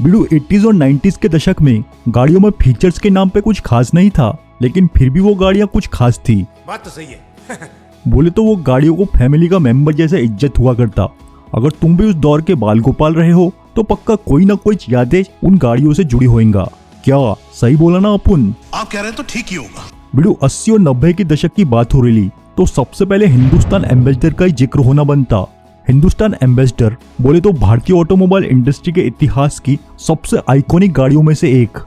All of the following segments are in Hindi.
बिडू 80s और 90s के दशक में गाड़ियों में फीचर्स के नाम पे कुछ खास नहीं था, लेकिन फिर भी वो गाड़ियां कुछ खास थी। बात तो सही है। बोले तो वो गाड़ियों को फैमिली का मेंबर जैसे इज्जत हुआ करता। अगर तुम भी उस दौर के बाल को पाल रहे हो तो पक्का कोई ना कोई यादें उन गाड़ियों से जुड़ी होंगी। क्या सही बोला ना अपुन? आप कह रहे हैं तो ठीक ही होगा। बिडू 80 और 90 के दशक की बात हो रही तो सबसे पहले हिंदुस्तान एम्बेसडर का ही जिक्र होना बनता। हिंदुस्तान एम्बेसडर बोले तो भारतीय ऑटोमोबाइल इंडस्ट्री के इतिहास की सबसे आइकॉनिक गाड़ियों में से एक।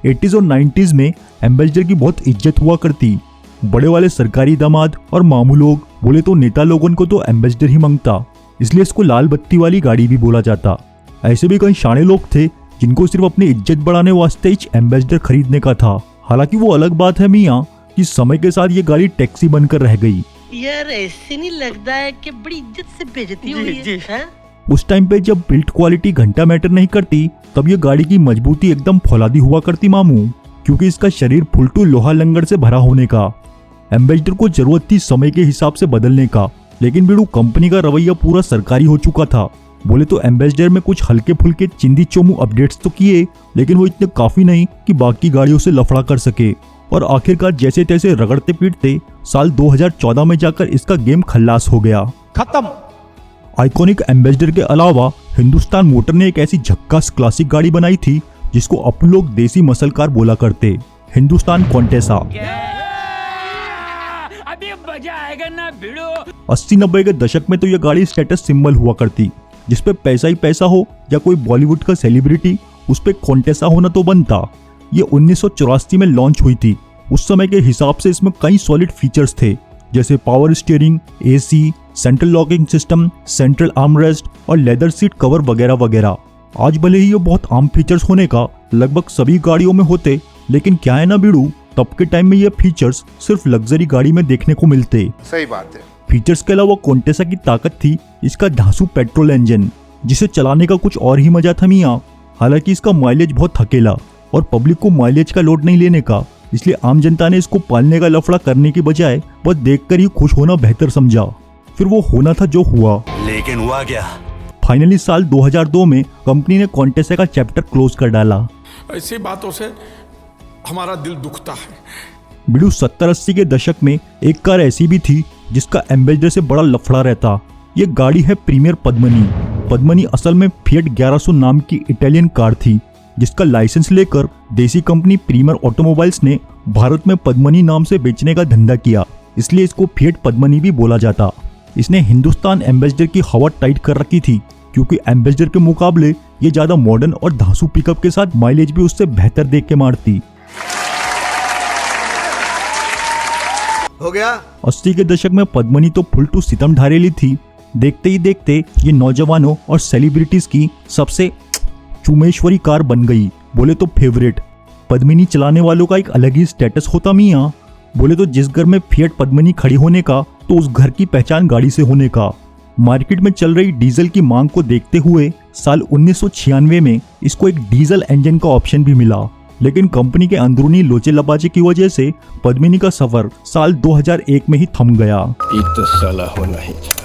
80s और 90s में एम्बेसडर की बहुत इज्जत हुआ करती। बड़े वाले सरकारी दामाद और मामू लोग बोले तो नेता लोगों को तो एम्बेसडर ही मांगता, इसलिए इसको लाल बत्ती वाली गाड़ी भी बोला जाता। ऐसे भी कई शाणे लोग थे जिनको सिर्फ अपनी इज्जत बढ़ाने वास्ते ही एम्बेसडर खरीदने का था। हालांकि वो अलग बात है मियाँ कि समय के साथ ये गाड़ी टैक्सी बनकर रह गई। यार ऐसे नहीं लगता है कि बड़ी इज्जत से बेइज्जती हुई है? उस टाइम पे जब बिल्ड क्वालिटी घंटा मैटर नहीं करती तब ये गाड़ी की मजबूती एकदम फौलादी हुआ करती मामू, क्योंकि इसका शरीर फुलटू लोहा लंगर से भरा होने का। एम्बेसडर को जरूरत थी समय के हिसाब से बदलने का, लेकिन बिडू कंपनी का रवैया पूरा सरकारी हो चुका था। बोले तो एम्बेसडर में कुछ हल्के फुल्के चिंदी चोमू अपडेट्स तो किए, लेकिन वो इतने काफी नहीं कि बाकी गाड़ियों से लफड़ा कर सके। और आखिरकार जैसे तैसे रगड़ते पीटते साल 2014 में जाकर इसका गेम खल्लास हो गया, खत्म। आइकॉनिक एम्बेसडर के अलावा हिंदुस्तान मोटर ने एक ऐसी झक्कास क्लासिक गाड़ी बनाई थी जिसको अपन लोग देसी मसल कार बोला करते, हिंदुस्तान कॉन्टेसा। अभी मजा आएगा ना भिड़ो। 80-90 के दशक में तो यह गाड़ी स्टेटस सिंबल हुआ करती, जिसपे पैसा ही पैसा हो या कोई बॉलीवुड का सेलिब्रिटी उस पे कॉन्टेसा होना तो बनता। ये 1984 में लॉन्च हुई थी। उस समय के हिसाब से इसमें कई सॉलिड फीचर्स थे, जैसे power steering, AC, central locking system, central armrest और लेदर सीट कवर वगैरह वगैरह। आज भले ही ये बहुत आम फीचर्स होने का लगभग सभी गाड़ियों में होते, लेकिन क्या है ना बिडू, तब के टाइम में ये फीचर्स सिर्फ लग्जरी गाड़ी में देखने को मिलते। सही बात है। फीचर्स के अलावा कॉन्टेसा की ताकत थी इसका धांसू पेट्रोल इंजन, जिसे चलाने का कुछ और ही मजा था मियाँ। हालांकि इसका माइलेज बहुत थकेला और पब्लिक को माइलेज का लोड नहीं लेने का, इसलिए आम जनता ने इसको पालने का लफड़ा करने की बजाय बस देखकर ही खुश होना बेहतर समझा। फिर वो होना था जो हुआ, लेकिन हुआ क्या? फाइनली साल 2002 में कंपनी ने कॉन्टेसा का चैप्टर क्लोज कर डाला। ऐसी बातों से हमारा दिल दुखता है। बिडू 70-80 के दशक में एक कार ऐसी भी थी जिसका एम्बेसडर से बड़ा लफड़ा रहता। ये गाड़ी है प्रीमियर पद्मनी। पद्मनी असल में फिएट 1100 नाम की इटालियन कार थी, जिसका लाइसेंस लेकर देसी कंपनी प्रीमियर ऑटोमोबाइल्स ने भारत में पद्मनी नाम से बेचने का धंधा किया, इसलिए इसको फिएट पद्मनी भी बोला जाता। इसने हिंदुस्तान एम्बेसडर की हवा टाइट कर रखी थी, क्योंकि एम्बेसडर के मुकाबले ये ज्यादा मॉडर्न और धांसू पिकअप के साथ माइलेज भी उससे बेहतर देख के मारती। हो गया। 80 के दशक में पद्मनी तो फुलटू सितम ढारेली थी। देखते ही देखते ये नौजवानों और सेलिब्रिटीज की सबसे चुमेश्वरी कार बन गई, बोले तो फेवरेट। पद्मिनी चलाने वालों का एक अलग ही स्टेटस होता मियाँ। बोले तो जिस घर में फिएट पद्मिनी खड़ी होने का तो उस घर की पहचान गाड़ी से होने का। मार्केट में चल रही डीजल की मांग को देखते हुए साल 1996 में इसको एक डीजल इंजन का ऑप्शन भी मिला, लेकिन कंपनी के अंदरूनी लोचे लबाचे की वजह से पद्मिनी का सफर साल 2001 में ही थम गया। तो साला होना ही था।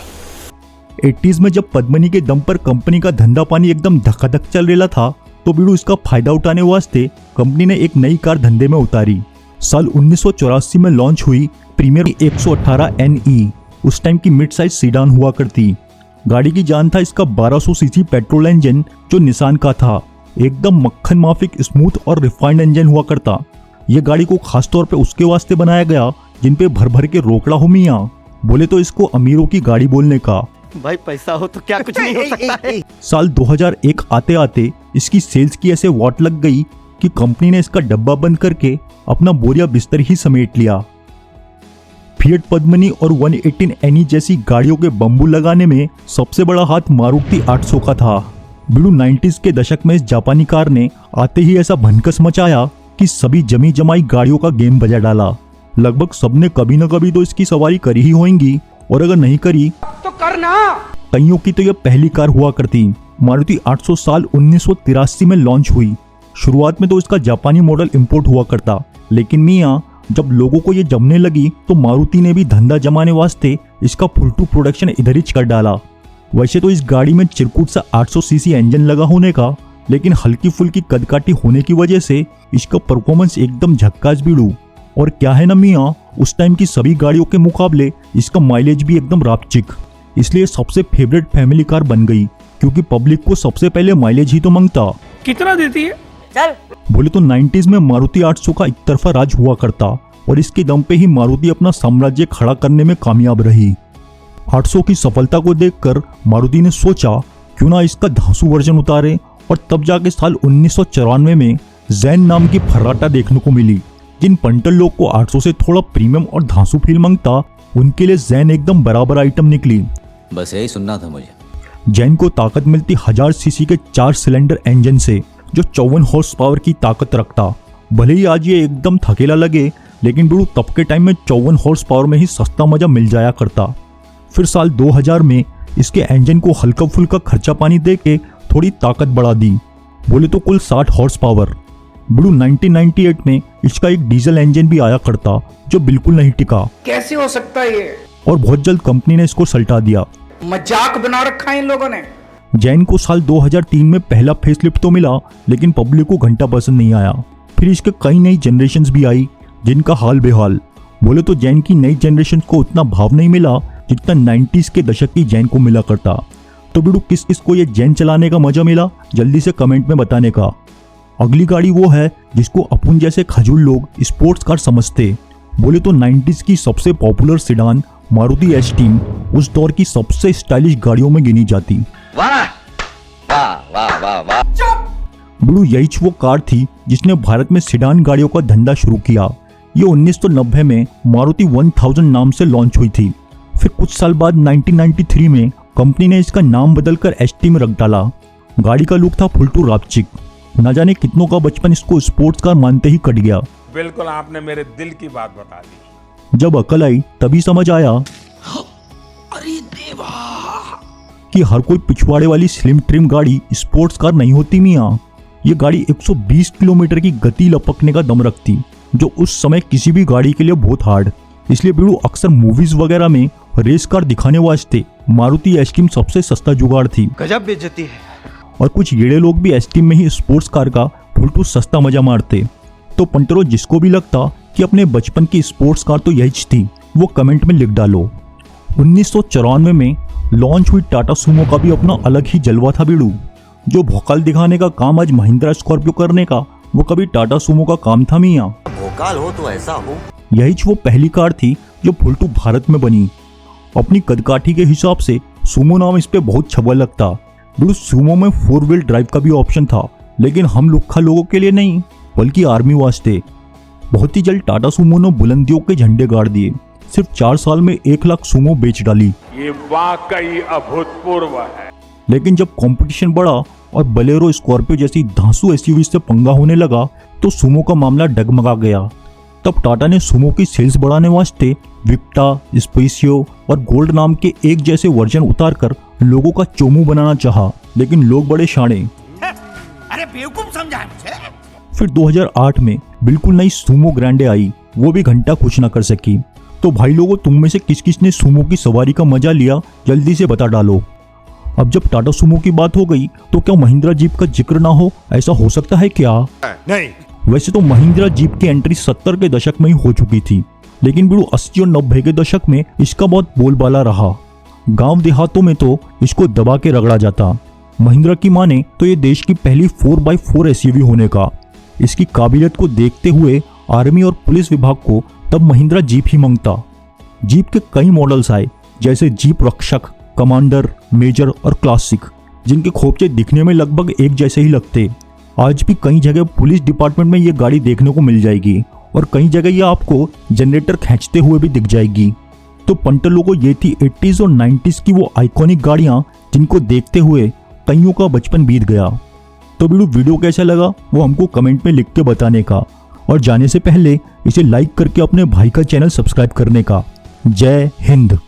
80s में जब पद्मिनी के दम पर कंपनी का धंधा पानी एकदम धकाधक चल रहा था, तो बिडू इसका फायदा उठाने वास्ते कंपनी ने एक नई कार धंधे में उतारी। साल 1984 में लॉन्च हुई प्रीमियर 118 NE। उस टाइम की मिड साइज सीडान हुआ करती। गाड़ी की जान था इसका 1200 सीसी पेट्रोल इंजन जो निसान का था। एकदम मक्खन माफिक स्मूथ और रिफाइंड इंजन हुआ करता। यह गाड़ी को खास तौर पे उसके वास्ते बनाया गया जिन पे भर भर के रोकड़ा हो मियाँ। बोले तो इसको अमीरों की गाड़ी बोलने का। भाई पैसा हो तो क्या कुछ नहीं हो सकता है। साल 2001 आते आते इसकी सेल्स की ऐसे वाट लग गई कि कंपनी ने इसका डब्बा बंद करके अपना बोरिया बिस्तर ही समेट लिया। फिएट पद्मिनी और 118 NE जैसी गाड़ियों के बम्बू लगाने में सबसे बड़ा हाथ मारुति 800 का था। बिडू 90s के दशक में इस जापानी कार ने आते ही ऐसा भनकस मचाया कि सभी जमी जमाई गाड़ियों का गेम बजा डाला। लगभग सबने कभी न कभी तो इसकी सवारी करी ही होंगी, और अगर नहीं करी तो करना। कईयों की तो यह पहली कार हुआ करती। मारुति 800 साल 1983 में लॉन्च हुई। शुरुआत में तो इसका जापानी मॉडल इंपोर्ट हुआ करता, लेकिन मियाँ जब लोगों को ये जमने लगी तो मारुति ने भी धंधा जमाने वास्ते इसका फुलटू प्रोडक्शन इधर ही कर डाला। वैसे तो इस गाड़ी में चिरकुट सा 800 सीसी इंजन लगा होने का लेकिन हल्की फुल्की कदकाठी होने की वजह से इसका परफॉर्मेंस एकदम झक्कास भिड़ू। और क्या है ना मियाँ, उस टाइम की सभी गाड़ियों के मुकाबले इसका माइलेज भी एकदम रापचिक, इसलिए सबसे फेवरेट फैमिली कार बन गई, क्योंकि पब्लिक को सबसे पहले माइलेज ही तो मांगता। कितना देती है? चल बोले तो 90s में मारुति 800 का एक तरफा राज हुआ करता और इसके दम पे ही मारुति अपना साम्राज्य खड़ा करने में कामयाब रही। 800 की सफलता को देखकर मारुति ने सोचा क्यों ना इसका धांसू वर्जन उतारे, और तब जाके साल 1994 में जैन नाम की फर्राटा देखने को मिली। जिन पंटल लोग को 800 से थोड़ा प्रीमियम और धांसू फील मांगता, उनके लिए जैन एकदम बराबर आइटम निकली। बस यही सुनना था मुझे। जैन को ताकत मिलती 1000 सीसी के 4 सिलेंडर इंजन से, जो 54 हॉर्स पावर की ताकत रखता। भले ही आज ये एकदम थकेला लगे, लेकिन बिल्कुल तब के टाइम में 54 हॉर्स पावर में ही सस्ता मजा मिल जाया करता। फिर साल 2000 में इसके इंजन को हल्का फुल्का खर्चा पानी दे के थोड़ी ताकत बढ़ा दी, बोले तो कुल 60 हॉर्स पावर। बिल्कुल 1998 में इसका एक डीजल इंजन भी आया करता, जो बिल्कुल नहीं टिका। कैसे हो सकता है ये? और बहुत जल्द कंपनी ने इसको सल्टा दिया। मजाक बना रखा है इन लोगों ने। जैन को साल 2003 में पहला फेसलिफ्ट तो मिला, लेकिन पब्लिक को घंटा पसंद नहीं आया। फिर इसके कई नई जनरेशन्स भी आई, जिनका हाल बेहाल। बोले तो जैन की नई जनरेशन को उतना भाव नहीं मिला जितना 90s के दशक की जैन को मिला करता। तो बिडू किस किस को ये जैन चलाने का मजा मिला, जल्दी से कमेंट में बताने का। अगली गाड़ी वो है जिसको अपन जैसे खजूल लोग स्पोर्ट्स कार समझते। बोले तो 90s की सबसे पॉपुलर सिडान मारुति एस्टीम उस दौर की सबसे स्टाइलिश गाड़ियों में गिनी जाती। वाह वाह वाह वाह वाह। बिडू यही वो कार थी जिसने भारत में सिडान गाड़ियों का धंधा शुरू किया। ये 1990 में मारुति 1000 नाम से लॉन्च हुई थी। फिर कुछ साल बाद 1993 में कंपनी ने इसका नाम बदलकर एस्टीम रख डाला। गाड़ी का लुक था फुल टू रापचिक। न जाने कितनों का बचपन इसको स्पोर्ट्स कार मानते ही कट गया। बिल्कुल आपने मेरे दिल की बात बता दी। जब अकल आई तभी समझ आया कि हर कोई पिछवाड़े वाली स्लिम ट्रिम गाड़ी स्पोर्ट्स कार नहीं होती मियाँ। ये गाड़ी 120 किलोमीटर की गति लपकने का दम रखती, जो उस समय किसी भी गाड़ी के लिए बहुत हार्ड। इसलिए बिडू अक्सर मूवीज वगैरह में रेस कार दिखाने वास्ते मारुति एस्टीम सबसे सस्ता जुगाड़ थी। गजब बेइज्जती है। और कुछ येड़े लोग भी एस्टीम में ही स्पोर्ट्स कार का फुल टू सस्ता मजा मारते। तो पंटरो, जिसको भी लगता कि अपने बचपन की स्पोर्ट्स कार तो यही थी, वो कमेंट में लिख डालो। 1994 में लॉन्च हुई टाटा सूमो का भी अपना अलग ही जलवा था बिडू। जो भौकाल दिखाने का काम आज महिंद्रा स्कॉर्पियो करने का, वो कभी टाटा सूमो का काम था मियाँ। भोकाल हो तो ऐसा हो। यही वो पहली कार थी जो फुल टू भारत में बनी। अपनी कदकाठी के हिसाब से सूमो नाम इस पे बहुत छबा लगता। बिल्कुल सूमो में 4 व्हील ड्राइव का भी ऑप्शन था, लेकिन हम लुक्खा लोगों के लिए नहीं, बल्कि आर्मी वास्ते। बहुत ही जल्द टाटा सूमो ने बुलंदियों के झंडे गाड़ दिए। सिर्फ 4 साल में 1 लाख सूमो बेच डाली। ये वाकई अभूतपूर्व है। लेकिन जब कंपटीशन बढ़ा और बलेरो स्कॉर्पियो जैसी धांसू एसयूवी से पंगा होने लगा, तो सूमो का मामला डगमगा गया। तब टाटा ने सूमो की सेल्स बढ़ाने वास्ते विक्टा, स्पेसियो और गोल्ड नाम के एक जैसे वर्जन उतारकर लोगों का चोमू बनाना चाहा, लेकिन लोग बड़े शाणे। अरे बेवकूफ समझा मुझे। फिर 2008 में बिल्कुल नई सूमो ग्रैंडे आई, वो भी घंटा कुछ न कर सकी। तो भाई लोगों, तुम में से किस किस ने सूमो की सवारी का मजा लिया, जल्दी से बता डालो। अब जब टाटा सूमो की बात हो गई, तो क्या महिंद्रा जीप का जिक्र ना हो? ऐसा हो सकता है क्या? नहीं। वैसे तो महिंद्रा जीप की एंट्री 70 के दशक में ही हो चुकी थी, लेकिन बिल्कुल 80 और 90 के दशक में इसका बहुत बोलबाला रहा। गांव देहातों में तो इसको दबा के रगड़ा जाता। महिंद्रा की माने तो ये देश की पहली 4x4 एसयूवी होने का। इसकी काबिलियत को देखते हुए आर्मी और पुलिस विभाग को तब महिंद्रा जीप ही मांगता। जीप के कई मॉडल्स आए, जैसे जीप रक्षक, कमांडर, मेजर और क्लासिक, जिनके खोपचे दिखने में लगभग एक जैसे ही लगते। आज भी कई जगह पुलिस डिपार्टमेंट में ये गाड़ी देखने को मिल जाएगी, और कई जगह ये आपको जनरेटर खींचते हुए भी दिख जाएगी। तो पंटर लोगों, ये थी 80s और 90s की वो आइकॉनिक गाड़ियाँ जिनको देखते हुए कईयों का बचपन बीत गया। तो वीडियो कैसा लगा वो हमको कमेंट में लिख के बताने का, और जाने से पहले इसे लाइक करके अपने भाई का चैनल सब्सक्राइब करने का। जय हिंद।